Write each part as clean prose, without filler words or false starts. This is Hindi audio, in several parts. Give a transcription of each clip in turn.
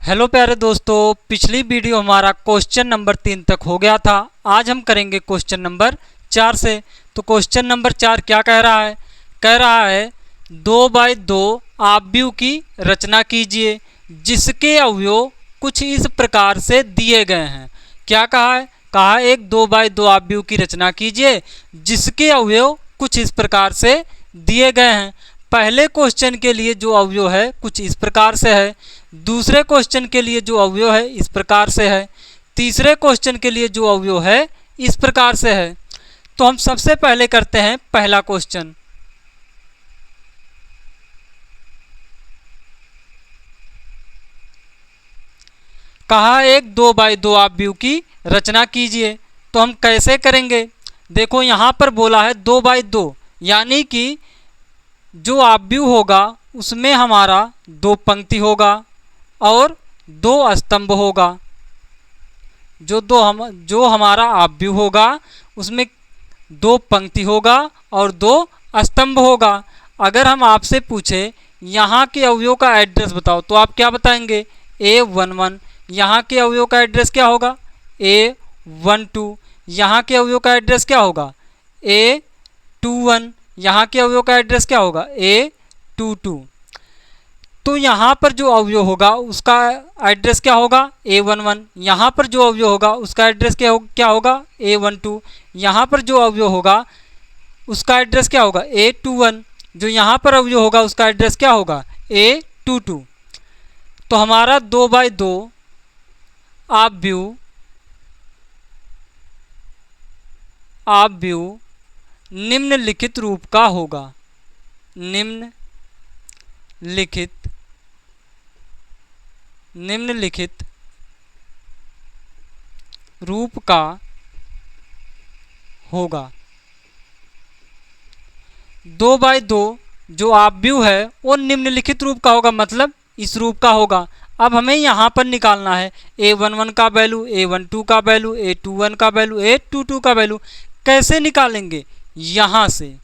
हेलो प्यारे दोस्तों, पिछली वीडियो हमारा क्वेश्चन नंबर 3 तक हो गया था। आज हम करेंगे क्वेश्चन नंबर 4 से। तो क्वेश्चन नंबर 4 क्या कह रहा है? कह रहा है 2x2 आव्यूह की रचना कीजिए जिसके अवयव कुछ इस प्रकार से दिए गए हैं। क्या कहा है? कहा एक 2x2 आव्यूह की रचना कीजिए जिसके अवयव कुछ इस प्रकार से दिए गए हैं। पहले क्वेश्चन के लिए जो अवयव है कुछ इस प्रकार से है, दूसरे क्वेश्चन के लिए जो अवयव है इस प्रकार से है, तीसरे क्वेश्चन के लिए जो अवयव है इस प्रकार से है। तो हम सबसे पहले करते हैं पहला क्वेश्चन। कहा एक 2x2 आव्यूह की रचना कीजिए। तो हम कैसे करेंगे? देखो यहाँ पर बोला है 2x2, यानी कि जो आव्यूह होगा उसमें हमारा 2 पंक्ति होगा और 2 स्तंभ होगा। जो हमारा आव्यूह होगा उसमें 2 पंक्ति होगा और 2 स्तंभ होगा। अगर हम आपसे पूछे यहाँ के अवयव का एड्रेस बताओ तो आप क्या बताएंगे? A11। यहाँ के अवयव का एड्रेस क्या होगा? A12। यहाँ के अवयव का एड्रेस क्या होगा? A21। यहाँ के अवयव का एड्रेस क्या होगा? A22। तो यहाँ पर जो अवयव होगा उसका एड्रेस क्या होगा? A11। यहाँ पर जो अवयव होगा उसका एड्रेस क्या होगा? A12। यहाँ पर जो अवयव होगा उसका एड्रेस क्या होगा? A21। जो यहाँ पर अवयव होगा उसका एड्रेस क्या होगा? A22। तो हमारा 2x2 आव्यूह निम्नलिखित रूप का होगा। निम्नलिखित रूप का होगा। 2x2 जो आव्यूह है वो निम्नलिखित रूप का होगा, मतलब इस रूप का होगा। अब हमें यहाँ पर निकालना है A11 का वैल्यू, A12 का वैल्यू, A21 का वैल्यू, A22 का वैल्यू। कैसे निकालेंगे? यहाँ से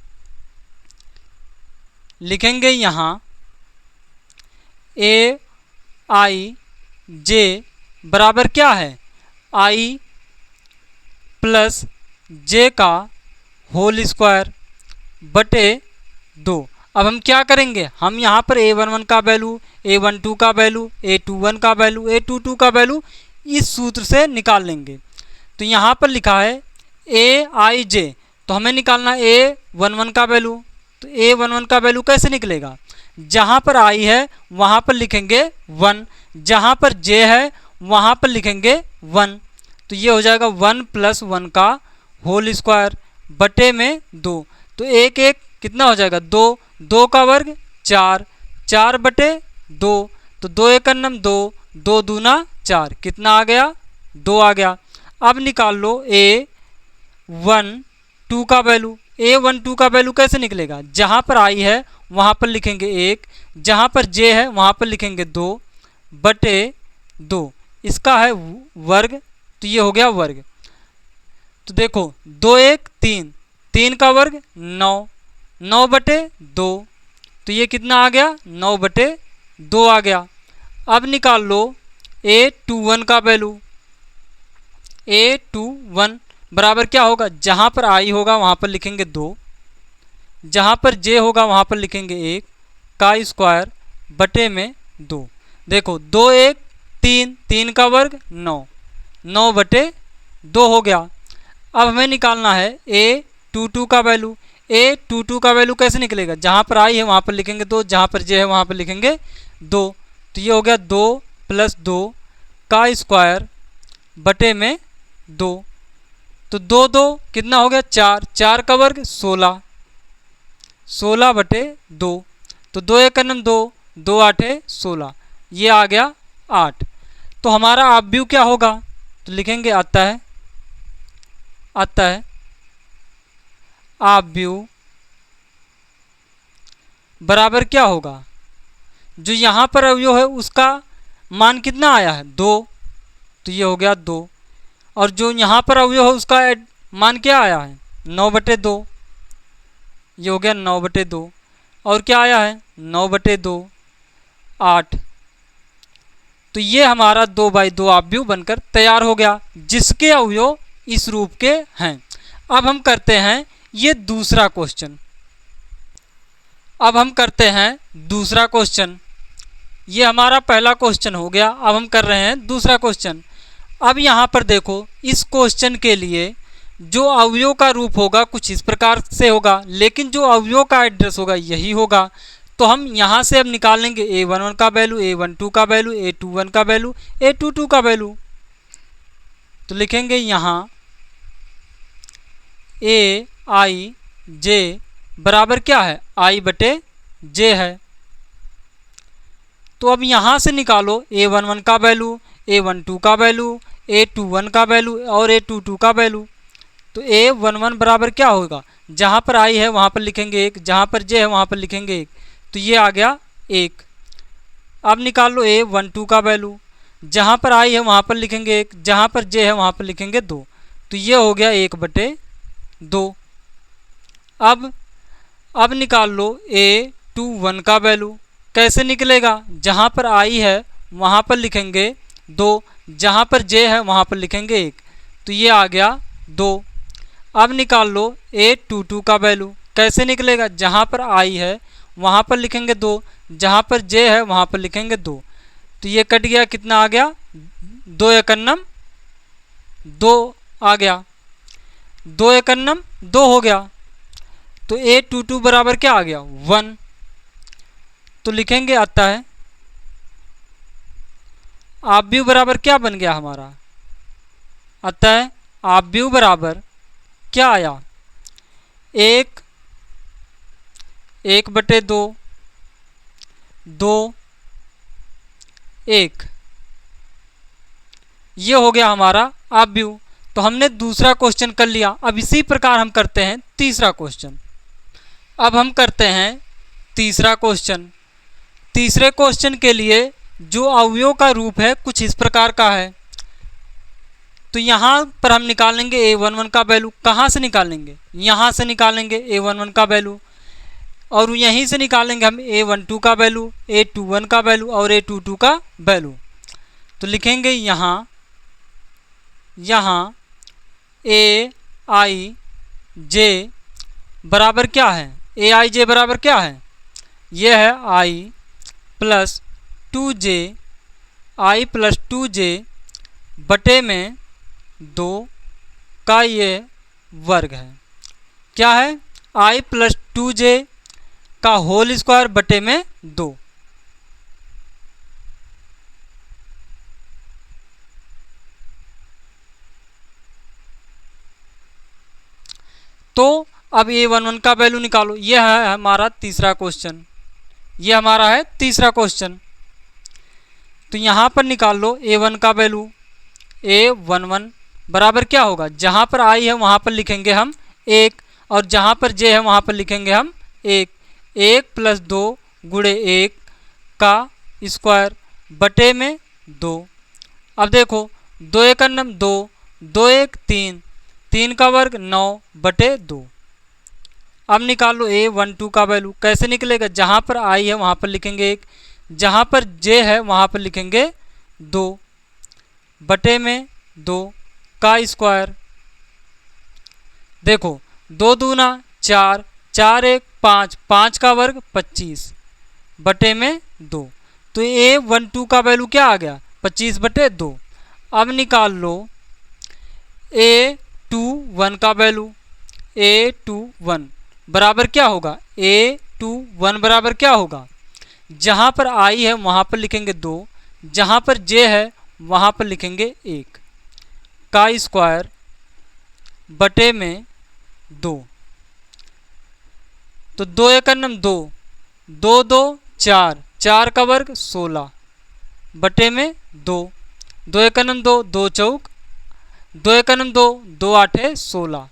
लिखेंगे यहाँ Aij बराबर क्या है? I प्लस j का होल स्क्वायर बटे 2। अब हम क्या करेंगे? हम यहाँ पर A11 का वैल्यू, A12 का वैल्यू, A21 का वैल्यू, A22 का वैल्यू इस सूत्र से निकाल लेंगे। तो यहाँ पर लिखा है Aij, तो हमें निकालना A11 का वैल्यू। तो A11 का वैल्यू कैसे निकलेगा? जहाँ पर I है वहाँ पर लिखेंगे 1, जहाँ पर j है वहाँ पर लिखेंगे 1। तो ये हो जाएगा 1 + 1 का होल स्क्वायर बटे में 2। तो 1 1 कितना हो जाएगा? 2, 2 का वर्ग 4, 4 बटे 2। तो 2 1 2, 2 दूना 4, कितना आ गया? 2 आ गया। अब निकाल लो A12 का वैल्यू। A12 का वैल्यू कैसे निकलेगा? जहाँ पर I है वहाँ पर लिखेंगे 1, जहाँ पर j है वहाँ पर लिखेंगे 2 बटे 2। इसका है वर्ग, तो ये हो गया वर्ग। तो देखो 2 1 3, 3 का वर्ग 9, 9 बटे 2। तो ये कितना आ गया? 9 बटे 2 आ गया। अब निकाल लो A21 का वैल्यू। A21 बराबर क्या होगा? जहाँ पर I होगा वहाँ पर लिखेंगे 2, जहाँ पर j होगा वहाँ पर लिखेंगे 1 का स्क्वायर बटे में 2। देखो 2 1 3, 3 का वर्ग 9, 9 बटे 2 हो गया। अब हमें निकालना है A22 का वैल्यू। A22 का वैल्यू कैसे निकलेगा? जहाँ पर I है वहाँ पर लिखेंगे 2, जहाँ पर j है वहाँ पर लिखेंगे 2। तो ये हो गया 2 + 2 का स्क्वायर बटे में 2। तो 2 2 कितना हो गया? 4, 4 का वर्ग 16, 16 बटे 2। तो 2 1 2, 2 8 16, ये आ गया 8। तो हमारा आव्यूह क्या होगा? तो लिखेंगे अतः आव्यूह बराबर क्या होगा? जो यहाँ पर अवयव है उसका मान कितना आया है? 2, तो ये हो गया 2। और जो यहाँ पर अवयव है उसका मान क्या आया है? 9 बटे 2, ये हो गया 9 बटे 2। और क्या आया है? 9 बटे 2 8। तो ये हमारा 2/2 अवयव बनकर तैयार हो गया, जिसके अवयव इस रूप के हैं। अब हम करते हैं ये दूसरा क्वेश्चन। अब हम करते हैं दूसरा क्वेश्चन। ये हमारा पहला क्वेश्चन हो गया। अब हम कर रहे हैं दूसरा क्वेश्चन। अब यहाँ पर देखो, इस क्वेश्चन के लिए जो अवयव का रूप होगा कुछ इस प्रकार से होगा, लेकिन जो अवयव का एड्रेस होगा यही होगा। तो हम यहाँ से अब निकालेंगे a11 का वैल्यू, a12 का वैल्यू, a21 का वैल्यू, a22 का वैल्यू। तो लिखेंगे यहाँ a i j बराबर क्या है, i बटे j है। तो अब यहाँ से निकालो a11 का वैल्यू, a12 का वैल्यू, a21 का वैल्यू और a22 का वैल्यू। तो a11 बराबर क्या होगा, जहाँ पर i है वहाँ पर लिखेंगे 1, जहाँ पर j है वहाँ पर लिखेंगे 1, तो ये आ गया 1। अब निकाल लो a12 का वैल्यू, जहाँ पर i है वहाँ पर लिखेंगे 1, जहाँ पर j है वहाँ पर लिखेंगे 2, तो ये हो गया 1/2। अब निकाल लो a21 का वैल्यू। कैसे निकलेगा, जहाँ पर i है वहाँ पर लिखेंगे 2, जहाँ पर j है वहाँ पर लिखेंगे 1, तो ये आ गया 2। अब निकाल लो a22 का वैल्यू। कैसे निकलेगा, जहाँ पर i है वहाँ पर लिखेंगे 2, जहाँ पर j है वहाँ पर लिखेंगे 2, तो ये कट गया, कितना आ गया, 2 एकन्नम 2 आ गया, 2 एकन्नम 2 हो गया। तो a22 बराबर क्या आ गया, 1। तो लिखेंगे अतः अवयव बराबर क्या बन गया हमारा, अतः अवयव बराबर क्या आया, 1/2, 2, 1, ये हो गया हमारा अवयव। तो हमने दूसरा क्वेश्चन कर लिया। अब इसी प्रकार हम करते हैं तीसरा क्वेश्चन। अब हम करते हैं तीसरा क्वेश्चन। तीसरे क्वेश्चन के लिए जो अवयव का रूप है कुछ इस प्रकार का है। तो यहाँ पर हम निकालेंगे a11 का वैल्यू। कहाँ से निकालेंगे, यहाँ से निकालेंगे a11 का वैल्यू, और यहीं से निकालेंगे हम a12 का वैल्यू, a21 का वैल्यू और a22 का वैल्यू। तो लिखेंगे यहाँ a i j बराबर क्या है, a i j बराबर क्या है, यह है i plus 2j, i plus 2j बटे में 2 का ये वर्ग है। क्या है, i प्लस 2j का होल स्क्वायर बटे में 2। तो अब a11 का वैल्यू निकालो। यह है हमारा तीसरा क्वेश्चन, यह हमारा है तीसरा क्वेश्चन। तो यहाँ पर निकाल लो a1 का वैल्यू, a11 बराबर क्या होगा, जहाँ पर i है वहाँ पर लिखेंगे हम 1, और जहाँ पर j है वहाँ पर लिखेंगे हम 1। 1 प्लस 2 गुणे 1 का स्क्वायर बटे में 2। अब देखो 2 एकन्नम 2, 2 1 3, 3 का वर्ग 9/2। अब निकाल लो a12 का वैल्यू। कैसे निकलेगा, जहाँ पर i है वहाँ पर लिखेंगे 1, जहाँ पर j है वहाँ पर लिखेंगे 2 बटे में 2 का स्क्वायर। देखो 2 दूना 4, 4 1 5, 5 का वर्ग 25 बटे में 2। तो a12 का वैल्यू क्या आ गया, 25/2। अब निकाल लो a21 का वैल्यू। a21 बराबर क्या होगा, a21 बराबर क्या होगा, जहाँ पर i है वहाँ पर लिखेंगे 2, जहाँ पर j है वहाँ पर लिखेंगे 1 का स्क्वायर बटे में 2। तो 2 एकन्नम 2, 2 2 4, 4 का वर्ग 16 बटे में 2। 2 एकन्नम 2, 2 चौक 2 एकन्नम 2, 2 आठे 16,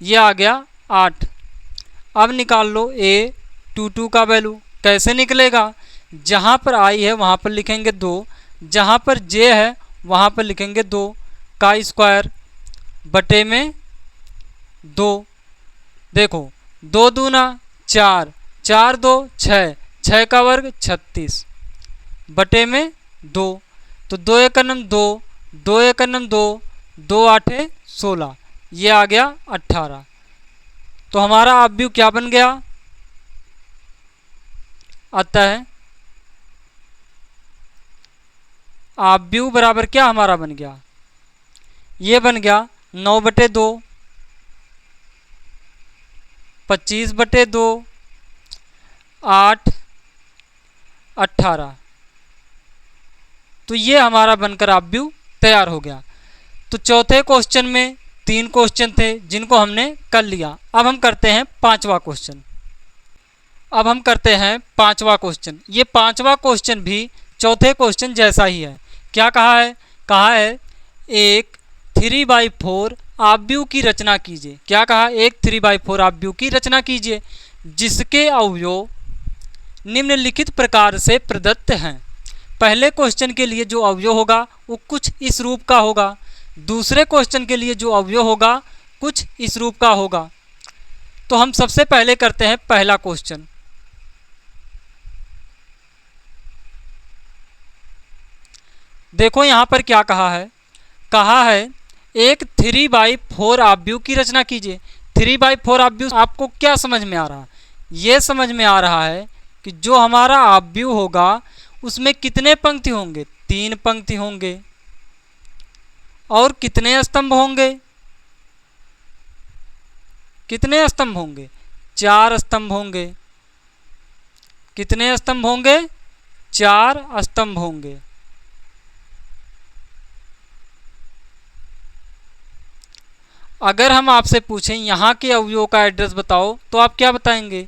ये आ गया 8। अब निकाल लो a22 का वैल्यू। कैसे निकलेगा, जहाँ पर i है वहाँ पर लिखेंगे 2, जहाँ पर j है वहाँ पर लिखेंगे 2 का स्क्वायर बटे में 2। देखो 2 दूना 4, 4 2 6, 6 का वर्ग 36 बटे में 2। तो 2 एक नम 2, 2 एक नम 2, 2 आठे 16, ये आ गया 18। तो हमारा अवयव क्या बन गया? अतः अवयव बराबर क्या हमारा बन गया? ये बन गया 9/2, 25/2, 8, 18। तो ये हमारा बनकर अवयव तैयार हो गया। तो चौथे क्वेश्चन में 3 क्वेश्चन थे जिनको हमने कर लिया। अब हम करते हैं 5वां क्वेश्चन। ये 5वां क्वेश्चन भी चौथे क्वेश्चन जैसा ही है। क्या कहा है? कहा है एक 3/4 अवयव की रचना कीजिए। क्या कहा? एक 3/4 अवयव की रचना कीजिए जिसके अवयव निम्नलिखित प्रकार से प्रदत्त हैं। पहले क्वेश्चन के लिए जो अवयव होगा वो कुछ इस रूप का होगा, दूसरे क्वेश्चन के लिए जो अवयव होगा कुछ इस रूप का होगा। तो हम सबसे पहले करते हैं पहला क्वेश्चन। देखो यहां पर क्या कहा है? कहा है एक 3/4 अवयव की रचना कीजिए। 3/4 अवयव आपको क्या समझ में आ रहा है? ये समझ में आ रहा है कि जो हमारा अवयव होगा उसमें कितने पंक्ति होंगे? 3 पंक्ति होंगे। और कितने स्तंभ होंगे? कितने स्तंभ होंगे? 4 स्तंभ होंगे। कितने स्तंभ होंगे? 4 स्तंभ होंगे। अगर हम आपसे पूछें यहाँ के अवयवों का एड्रेस बताओ तो आप क्या बताएंगे?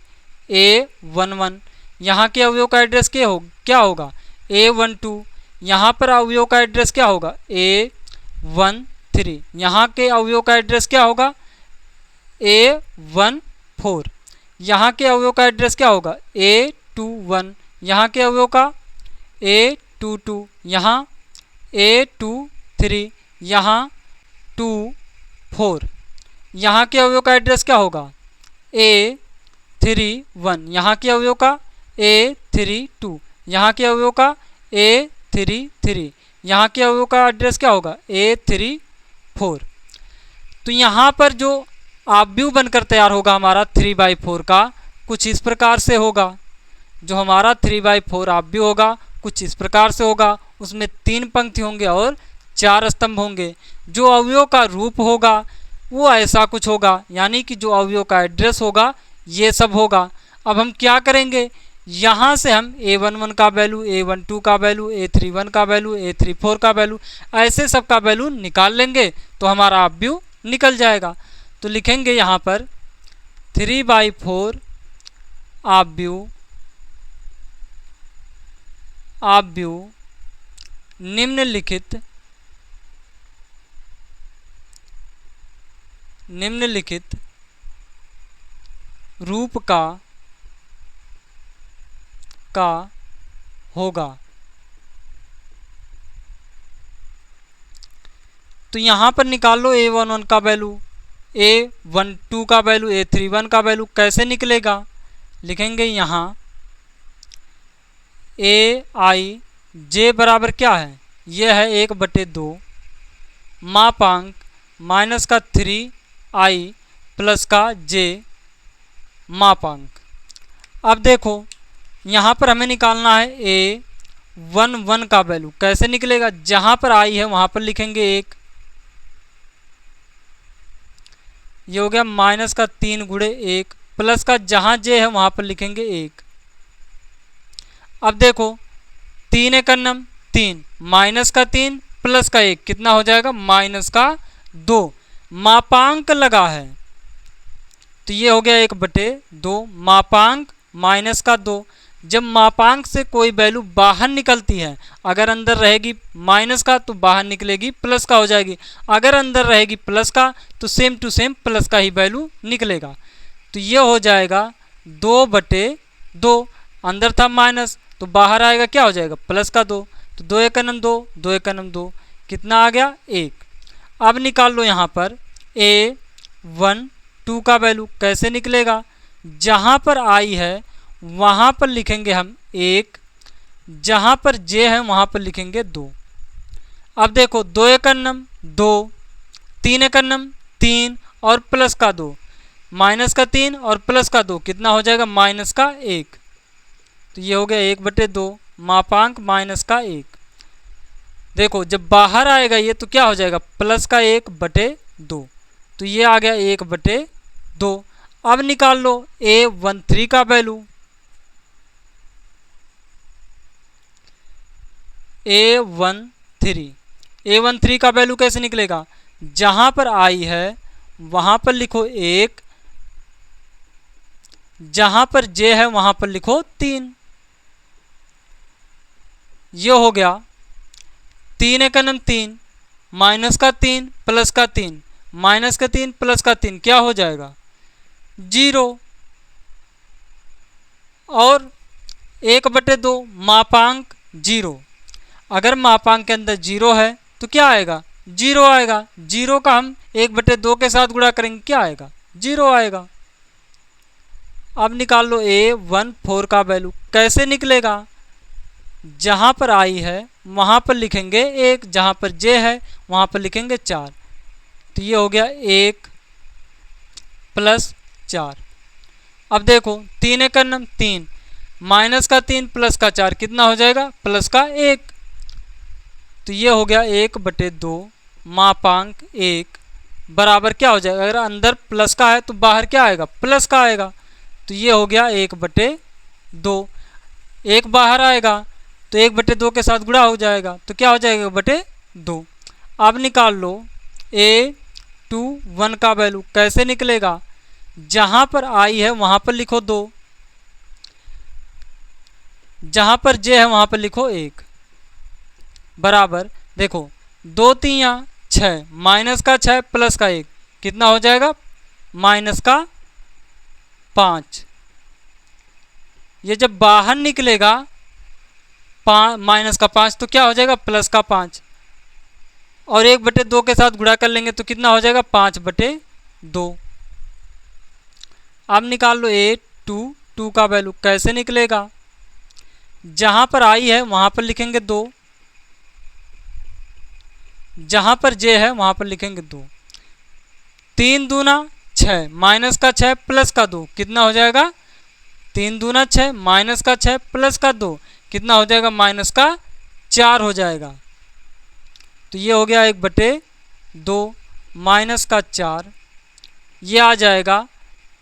A11। यहाँ के अवयव का एड्रेस क्या होगा? A12। यहाँ पर अवयव का एड्रेस क्या होगा? A13। यहाँ के अवयव का एड्रेस क्या होगा? A14। यहाँ के अवयव का एड्रेस क्या होगा? A21। यहाँ के अवयव का A22। यहाँ A23। यहाँ 24। यहाँ के अवयव का एड्रेस क्या होगा? A31। यहाँ के अवयव का A32। यहाँ के अवयव का A33। यहाँ के अवयव का एड्रेस क्या होगा? A34। तो यहाँ पर जो अवयव बनकर तैयार होगा हमारा 3/4 का कुछ इस प्रकार से होगा। जो हमारा 3/4 अवयव होगा कुछ इस प्रकार से होगा। उसमें 3 पंक्ति होंगे और 4 स्तंभ होंगे। जो अवयव का रूप होगा वो ऐसा कुछ होगा, यानी कि जो अवयव का एड्रेस होगा ये सब होगा। अब हम क्या करेंगे? यहाँ से हम A11 का वैल्यू, A12 का वैल्यू, A31 का वैल्यू, A34 का वैल्यू, ऐसे सब का वैल्यू निकाल लेंगे तो हमारा अवयव निकल जाएगा। तो लिखेंगे यहाँ पर 3/4 अवयव निम्नलिखित रूप का होगा। तो यहाँ पर निकाल लो A11 का वैल्यू, A12 का वैल्यू, A31 का वैल्यू। कैसे निकलेगा? लिखेंगे यहाँ Aij बराबर क्या है? यह है 1/2 मापांक माइनस का 3i प्लस का j मापांक। अब देखो यहाँ पर हमें निकालना है A11 का वैल्यू। कैसे निकलेगा? जहाँ पर i है वहाँ पर लिखेंगे 1। ये हो गया माइनस का 3 गुणे 1 प्लस का जहाँ j है वहाँ पर लिखेंगे 1। अब देखो 3 एक 3 माइनस का 3 प्लस का 1 कितना हो जाएगा? माइनस का 2। मापांक लगा है तो ये हो गया 1/2 मापांक माइनस का 2। जब मापांक से कोई वैल्यू बाहर निकलती है, अगर अंदर रहेगी माइनस का तो बाहर निकलेगी प्लस का हो जाएगी। अगर अंदर रहेगी प्लस का तो सेम टू सेम प्लस का ही वैल्यू निकलेगा। तो ये हो जाएगा 2/2। अंदर था माइनस तो बाहर आएगा क्या हो जाएगा? प्लस का 2। तो 2 एक 2, 2 एक 2 कितना आ गया? 1। अब निकाल लो यहाँ पर A12 का वैल्यू। कैसे निकलेगा? जहाँ पर i है वहाँ पर लिखेंगे हम 1, जहाँ पर j है वहाँ पर लिखेंगे 2। अब देखो 2 एकन्नम 2, 3 एकन्नम 3 और प्लस का 2, माइनस का 3 और प्लस का 2 कितना हो जाएगा माइनस का 1। तो ये हो गया 1/2 मापांक माइनस का 1। देखो जब बाहर आएगा ये तो क्या हो जाएगा प्लस का 1/2। तो ये आ गया 1/2। अब निकाल लो A13 का वैल्यू। A13 का वैल्यू कैसे निकलेगा, जहां पर I है वहां पर लिखो 1, जहां पर J है वहां पर लिखो 3। ये हो गया 3 एकन्नम 3, माइनस का 3 प्लस का 3, माइनस का 3 प्लस का 3 क्या हो जाएगा 0। और 1/2 मापांक 0। अगर मापांक के अंदर 0 है तो क्या आएगा 0 आएगा। 0 का हम 1/2 के साथ गुणा करेंगे क्या आएगा 0 आएगा। अब निकाल लो A14 का वैल्यू। कैसे निकलेगा, जहां पर I है वहां पर लिखेंगे 1, जहां पर J है वहां पर लिखेंगे 4। तो ये हो गया 1 + 4। अब देखो 3 एकन्नम 3, माइनस का 3 प्लस का 4 कितना हो जाएगा प्लस का 1। तो ये हो गया 1/2 मापांक 1 बराबर क्या हो जाएगा, अगर अंदर प्लस का है तो बाहर क्या आएगा प्लस का आएगा। तो ये हो गया 1/2। 1 बाहर आएगा तो 1/2 के साथ गुणा हो जाएगा तो क्या हो जाएगा 1/2। अब निकाल लो A21 का वैल्यू। कैसे निकलेगा, जहां पर I है वहां पर लिखो 2, जहां पर J है वहां पर लिखो 1 बराबर। देखो 2 3 6, माइनस का 6 प्लस का 1 कितना हो जाएगा माइनस का 5। ये जब बाहर निकलेगा माइनस का 5 तो क्या हो जाएगा प्लस का 5, और 1/2 के साथ गुणा कर लेंगे तो कितना हो जाएगा 5/2। अब निकाल लो A22 का वैल्यू। कैसे निकलेगा, जहां पर I है वहां पर लिखेंगे 2, जहां पर J है वहां पर लिखेंगे 2। 3 दूना 6, माइनस का 6 प्लस का 2 कितना हो जाएगा 3 दूना 6, माइनस का 6 प्लस का 2 कितना हो जाएगा माइनस का 4 हो जाएगा। तो ये हो गया 1/2 माइनस का 4, ये आ जाएगा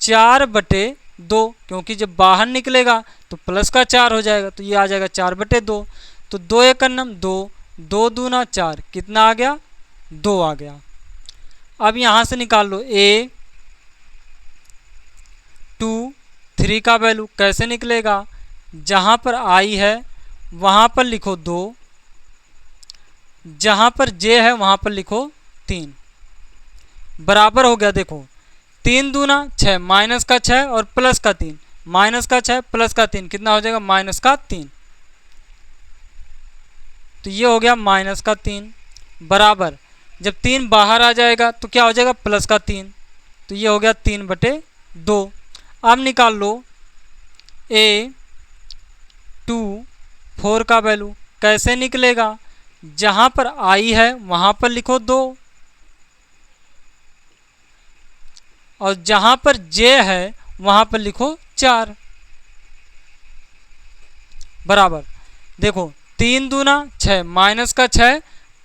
4/2, क्योंकि जब बाहर निकलेगा तो प्लस का 4 हो जाएगा तो ये आ जाएगा 4/2। तो 2 एकन्नम 2, 2 दूना 4 कितना आ गया 2 आ गया। अब यहां से निकाल लो A23 का वैल्यू। कैसे निकलेगा, जहां पर I है वहां पर लिखो 2, जहां पर J है वहां पर लिखो 3 बराबर हो गया। देखो 3 दूना 6, माइनस का 6 और प्लस का 3, माइनस का 6 प्लस का 3 कितना हो जाएगा माइनस का 3। तो ये हो गया माइनस का 3 बराबर। जब 3 बाहर आ जाएगा तो क्या हो जाएगा प्लस का 3। तो ये हो गया 3/2। अब निकाल लो A24 का वैल्यू। कैसे निकलेगा, जहां पर I है वहां पर लिखो 2, और जहां पर J है वहां पर लिखो 4 बराबर। देखो 3 दूना 6, माइनस का 6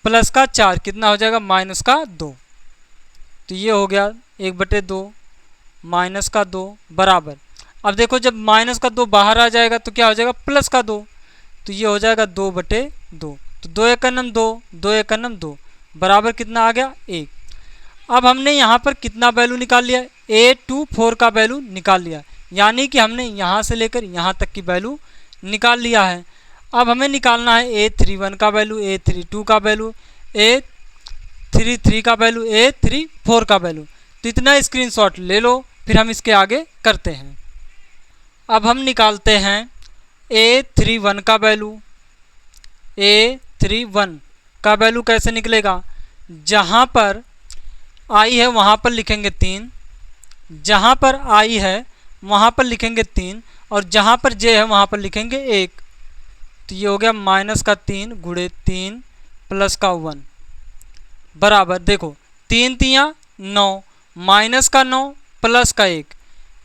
प्लस का 4 कितना हो जाएगा माइनस का 2। तो ये हो गया 1/2 माइनस का 2 बराबर। अब देखो जब माइनस का 2 बाहर आ जाएगा तो क्या हो जाएगा प्लस का 2। तो ये हो जाएगा 2/2। तो 2 एकन्नम 2, 2 एकन्नम 2 बराबर कितना आ गया 1। अब हमने यहाँ पर कितना वैल्यू निकाल लिया, A24 का वैल्यू निकाल लिया, यानी कि हमने यहाँ से लेकर यहाँ तक की वैल्यू निकाल लिया है। अब हमें निकालना है A31 का वैल्यू, A32 का वैल्यू, A33 का वैल्यू, A34 का वैल्यू। तो इतना स्क्रीनशॉट ले लो, फिर हम इसके आगे करते हैं। अब हम निकालते हैं A31 का वैल्यू। A31 का वैल्यू कैसे निकलेगा, जहाँ पर I है वहाँ पर लिखेंगे 3, जहाँ पर I है वहाँ पर लिखेंगे 3, और जहाँ पर J है वहाँ पर लिखेंगे 1। तो ये हो गया माइनस का 3 गुणे 3 प्लस का 1 बराबर, देखो 3 तियाँ 9 माइनस का 9 प्लस का 1,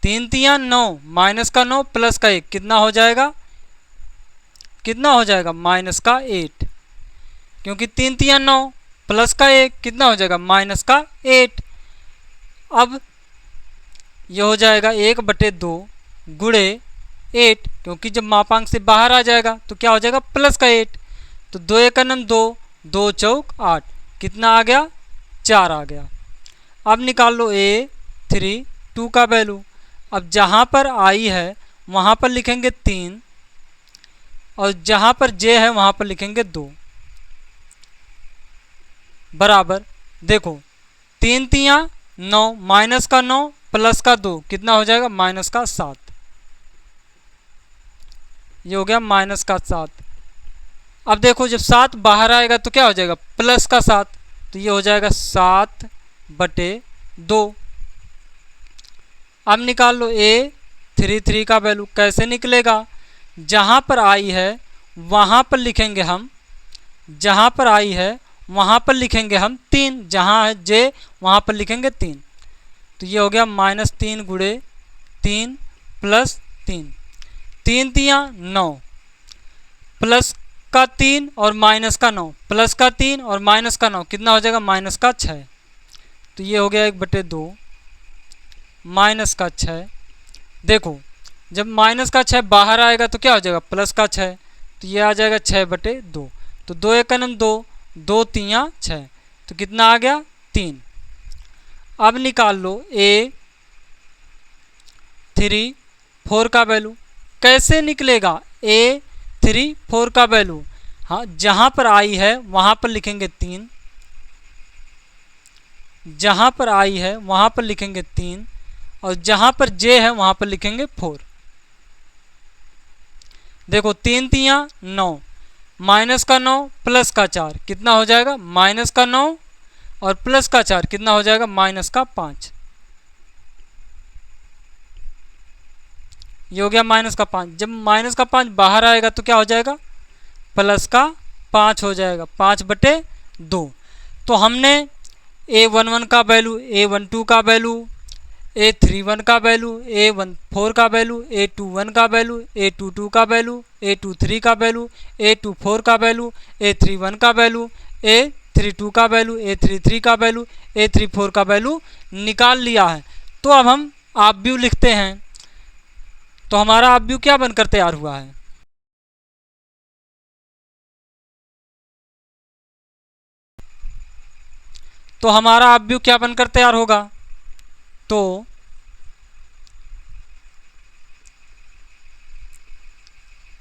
3 तियाँ 9 माइनस का 9 प्लस का 1 कितना हो जाएगा, कितना हो जाएगा माइनस का 8, क्योंकि 3 तियाँ 9 प्लस का 1 कितना हो जाएगा माइनस का 8। अब ये हो जाएगा 1/2 गुणे 8, क्योंकि जब मापांक से बाहर आ जाएगा तो क्या हो जाएगा प्लस का 8, तो 2 1 2, 2 चौक 8, कितना आ गया 4 आ गया। अब निकाल लो A3 2 का वैल्यू। अब जहाँ पर I है वहाँ पर लिखेंगे 3 और जहाँ पर J है वहाँ पर लिखेंगे 2 बराबर, देखो 3 तियाँ 9 माइनस का 9 प्लस का 2 कितना हो जाएगा माइनस का 7, ये हो गया माइनस का 7। अब देखो जब 7 बाहर आएगा तो क्या हो जाएगा प्लस का 7, तो ये हो जाएगा 7/2। अब निकाल लो A33 का वैल्यू। कैसे निकलेगा, जहाँ पर I है वहाँ पर लिखेंगे हम, जहाँ पर I है वहाँ पर लिखेंगे हम 3, जहाँ है J वहाँ पर लिखेंगे 3, तो ये हो गया -3 गुणे 3 प्लस 3, 3 तियाँ 9 प्लस का 3 और माइनस का 9, प्लस का 3 और माइनस का 9 कितना हो जाएगा माइनस का 6, तो ये हो गया 1/2 माइनस का 6। देखो जब माइनस का 6 बाहर आएगा तो क्या हो जाएगा प्लस का 6, तो ये आ जाएगा 6/2, तो 2 1 2, 2 तियाँ 6, तो कितना आ गया 3। अब निकाल लो A3 4 का वैल्यू। कैसे निकलेगा A3 4 का वैल्यू, हाँ जहाँ पर I है वहाँ पर लिखेंगे 3, जहाँ पर I है वहाँ पर लिखेंगे 3 और जहाँ पर J है वहाँ पर लिखेंगे 4। देखो 3 तियाँ 9 माइनस का 9 प्लस का 4 कितना हो जाएगा माइनस का 9 और प्लस का 4 कितना हो जाएगा माइनस का 5, ये हो गया माइनस का 5। जब माइनस का 5 बाहर आएगा तो क्या हो जाएगा प्लस का 5 हो जाएगा, 5/2। तो हमने A11 का वैल्यू, A12 का वैल्यू, A31 का वैल्यू, A14 का वैल्यू, A21 का वैल्यू, A22 का वैल्यू, A23 का वैल्यू, A24 का वैल्यू, A31 का वैल्यू, A32 का वैल्यू, A33 का वैल्यू, A34 का वैल्यू निकाल लिया है। तो अब हम आप व्यू लिखते हैं, तो हमारा आप व्यू क्या बनकर तैयार हुआ है, तो हमारा आप व्यू क्या बनकर तैयार होगा, तो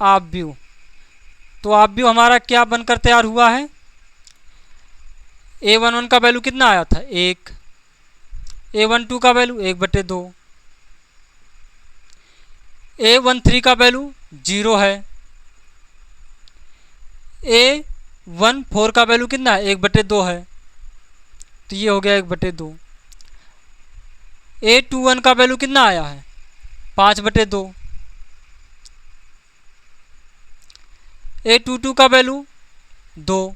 आप व्यू, तो आप व्यू हमारा क्या बनकर तैयार हुआ है, A11 का वैल्यू कितना आया था 1, A12 का वैल्यू 1/2, A13 का वैल्यू 0 है, A14 का वैल्यू कितना है 1/2 है, तो ये हो गया 1/2। A21 का वैल्यू कितना आया है 5/2, A22 का वैल्यू 2,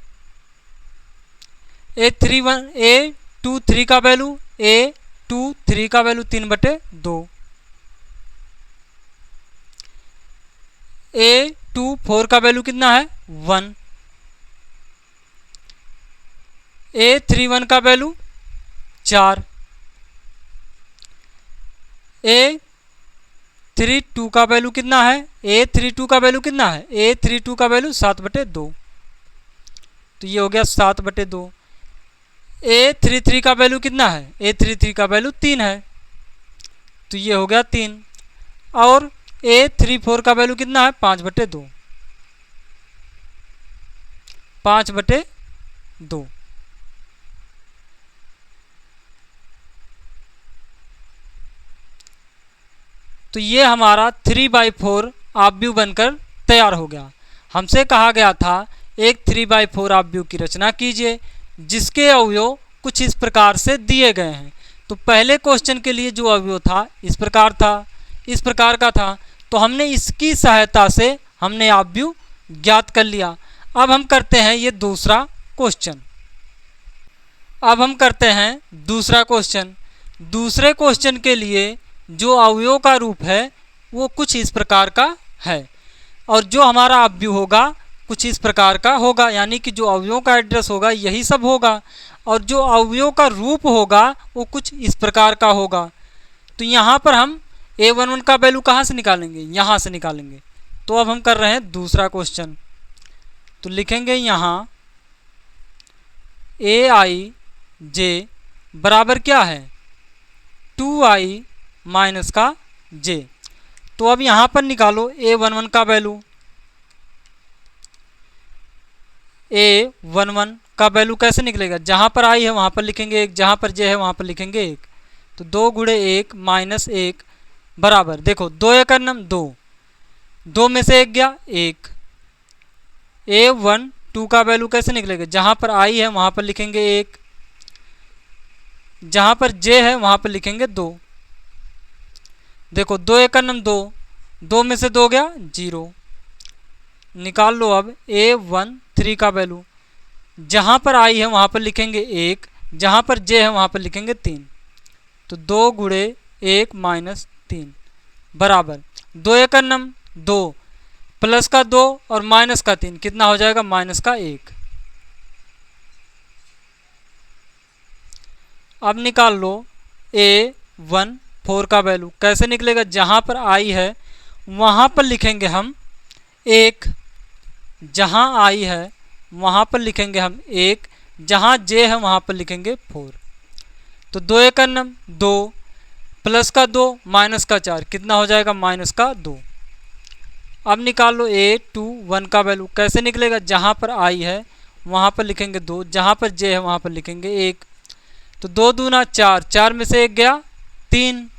A23 का वैल्यू, A23 का वैल्यू 3/2, A24 का वैल्यू कितना है 1, A31 का वैल्यू 4, A32 का वैल्यू कितना है, A32 का वैल्यू कितना है, A32 का वैल्यू 7/2, तो ये हो गया 7/2। A33 का वैल्यू कितना है, A33 का वैल्यू 3 है, तो ये हो गया 3। और A34 का वैल्यू कितना है 5/2, 5/2। तो ये हमारा 3/4 आप व्यू बनकर तैयार हो गया। हमसे कहा गया था एक 3/4 आप व्यू की रचना कीजिए जिसके अवयव कुछ इस प्रकार से दिए गए हैं। तो पहले क्वेश्चन के लिए जो अवयव था इस प्रकार का था, तो हमने इसकी सहायता से हमने आप व्यू ज्ञात कर लिया। अब हम करते हैं ये दूसरा क्वेश्चन। अब हम करते हैं दूसरा क्वेश्चन। दूसरे क्वेश्चन के लिए जो अवयव का रूप है वो कुछ इस प्रकार का है और जो हमारा अवयव होगा कुछ इस प्रकार का होगा, यानी कि जो अवयव का एड्रेस होगा यही सब होगा और जो अवयव का रूप होगा वो कुछ इस प्रकार का होगा। तो यहाँ पर हम a11 का वैल्यू कहाँ से निकालेंगे? यहाँ से निकालेंगे। तो अब हम कर रहे हैं दूसरा क्वेश्चन। तो लिखेंगे यहाँ aij बराबर क्या है? 2i माइनस का j। तो अब यहाँ पर निकालो a11 का वैल्यू। a11 का वैल्यू कैसे निकलेगा? जहाँ पर i है वहाँ पर लिखेंगे 1, जहाँ पर j है वहाँ पर लिखेंगे 1। तो 2 गुणे 1 माइनस 1 बराबर, देखो 2 एक नम 2, 2 में से 1 गया 1। a12 का वैल्यू कैसे निकलेगा? जहाँ पर i है वहाँ पर लिखेंगे 1, जहाँ पर j है वहाँ पर लिखेंगे 2। देखो 2 एक नम 2, 2 में से 2 गया 0। निकाल लो अब a13 का वैल्यू। जहाँ पर i है वहाँ पर लिखेंगे 1, जहाँ पर j है वहाँ पर लिखेंगे 3। तो 2 गुणे 1 माइनस 3 बराबर 2 एक नम 2, प्लस का 2 और माइनस का 3 कितना हो जाएगा? माइनस का 1। अब निकाल लो a14 का वैल्यू। कैसे निकलेगा? जहाँ पर i है वहाँ पर लिखेंगे हम 1, जहाँ i है वहाँ पर लिखेंगे हम 1, जहाँ j है वहाँ पर लिखेंगे 4। तो 2 एक नम 2, प्लस का 2 माइनस का 4 कितना हो जाएगा? माइनस का 2। अब निकाल लो a21 का वैल्यू। कैसे निकलेगा? जहाँ पर i है वहाँ पर लिखेंगे 2, जहाँ पर j है वहाँ पर लिखेंगे 1। तो 2 दूना 4, 4 में से 1 गया 3।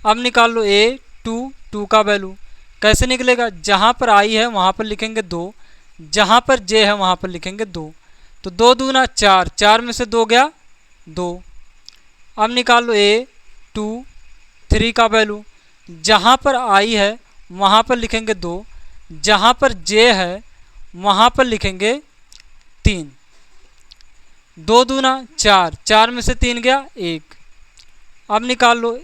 अब निकाल लो a22 का वैल्यू। कैसे निकलेगा? जहाँ पर i है वहाँ पर लिखेंगे 2, जहाँ पर j है वहाँ पर लिखेंगे 2। तो 2 दूना 4, 4 में से 2 गया 2। अब निकाल लो a23 का वैल्यू। जहाँ पर i है वहाँ पर लिखेंगे 2, जहाँ पर j है वहाँ पर लिखेंगे 3। 2 दूना 4, 4 में से 3 गया 1। अब निकाल लो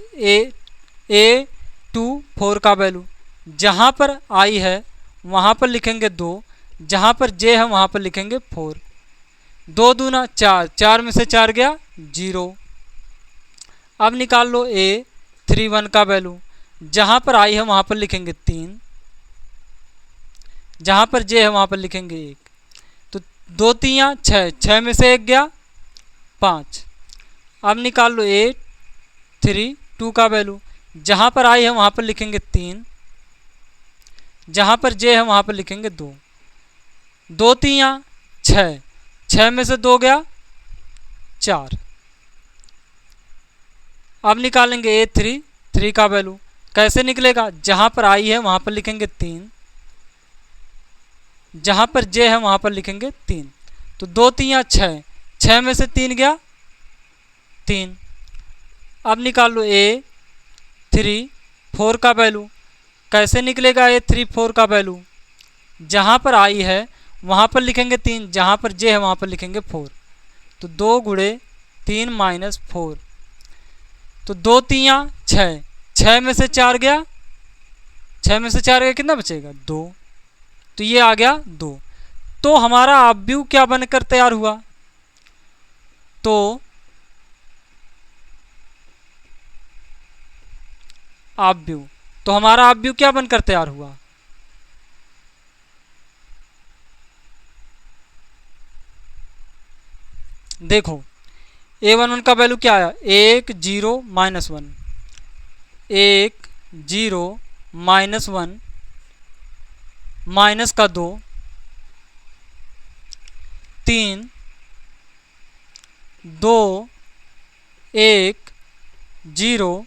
a24 का वैल्यू। जहाँ पर i है वहाँ पर लिखेंगे 2, जहाँ पर j है वहाँ पर लिखेंगे 4। 2 दूना 4, 4 में से 4 गया 0। अब निकाल लो a31 का वैल्यू। जहाँ पर i है वहाँ पर लिखेंगे 3, जहाँ पर j है वहाँ पर लिखेंगे 1। तो 2 3 6, 6 में से 1 गया 5। अब निकाल लो a32 का वैल्यू। जहाँ पर i है वहाँ पर लिखेंगे 3, जहाँ पर j है वहाँ पर लिखेंगे 2। 2 3 6, 6 में से 2 गया 4। अब निकालेंगे a33 का वैल्यू। कैसे निकलेगा? जहाँ पर i है वहाँ पर लिखेंगे 3, जहाँ पर j है वहाँ पर लिखेंगे 3। तो 2 3 6, 6 में से 3 गया 3। अब निकाल लो a34 का वैल्यू। कैसे निकलेगा a34 का वैल्यू? जहाँ पर i है वहाँ पर लिखेंगे 3, जहाँ पर j है वहाँ पर लिखेंगे 4। तो 2 गुणे 3 माइनस 4। तो 2 3 6, 6 में से 4 गया, 6 में से 4 गया कितना बचेगा? 2। तो ये आ गया 2। तो हमारा अवयव क्या बनकर तैयार हुआ? तो अवयव, तो हमारा अवयव क्या बनकर तैयार हुआ? देखो a11 का वैल्यू क्या आया? 1 0 माइनस 1, 1 0 माइनस 1 माइनस का 2, 3 2 1 0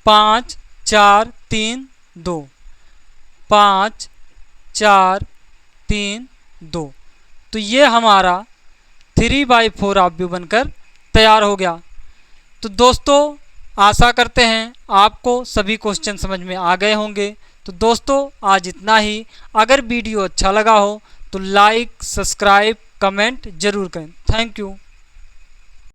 5 4 3 2, 5 4 3 2। तो ये हमारा 3/4 अवयव बनकर तैयार हो गया। तो दोस्तों आशा करते हैं आपको सभी क्वेश्चन समझ में आ गए होंगे। तो दोस्तों आज इतना ही। अगर वीडियो अच्छा लगा हो तो लाइक, सब्सक्राइब कमेंट ज़रूर करें। Thank you.